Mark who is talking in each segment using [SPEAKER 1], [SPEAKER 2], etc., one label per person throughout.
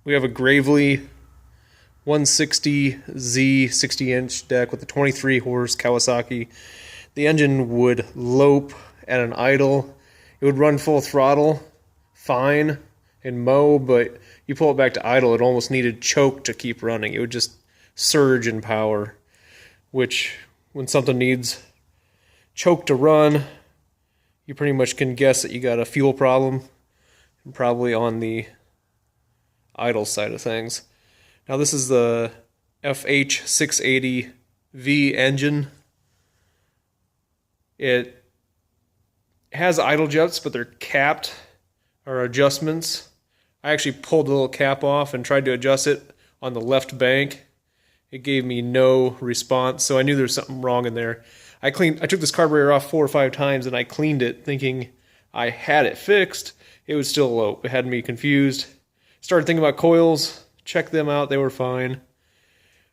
[SPEAKER 1] We have a Gravely 160Z 60-inch deck with a 23 horse Kawasaki. The engine would lope at an idle. It would run full throttle fine and mow, but you pull it back to idle, it almost needed choke to keep running. It would just surge in power, which when something needs choke to run, you pretty much can guess that you got a fuel problem, and probably on the idle side of things. Now this is the FH680V engine. It has idle jets, but they're capped, or adjustments. I actually pulled the little cap off and tried to adjust it on the left bank. It gave me no response, so I knew there was something wrong in there. I took this carburetor off 4 or 5 times and I cleaned it thinking I had it fixed. It was still low. It had me confused. Started thinking about coils, checked them out, they were fine.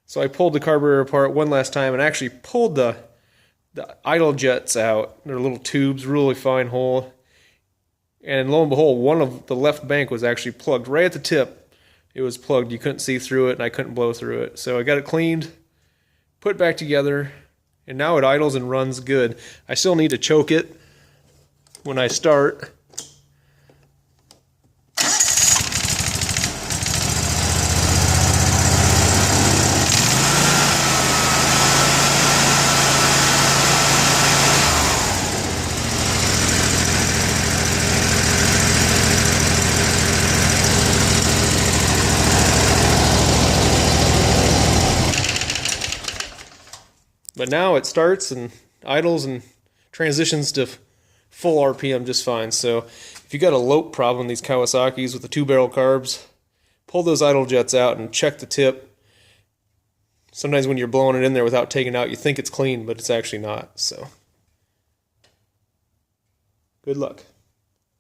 [SPEAKER 1] So I pulled the carburetor apart one last time and actually pulled the idle jets out. They're little tubes, really fine hole. And lo and behold, one of the left bank was actually plugged right at the tip. It was plugged. You couldn't see through it and I couldn't blow through it. So I got it cleaned, put it back together, and now it idles and runs good. I still need to choke it when I start. But now it starts and idles and transitions to full RPM just fine. So if you got a lope problem, these Kawasaki's with the 2-barrel carbs, pull those idle jets out and check the tip. Sometimes when you're blowing it in there without taking it out, you think it's clean, but it's actually not. So good luck.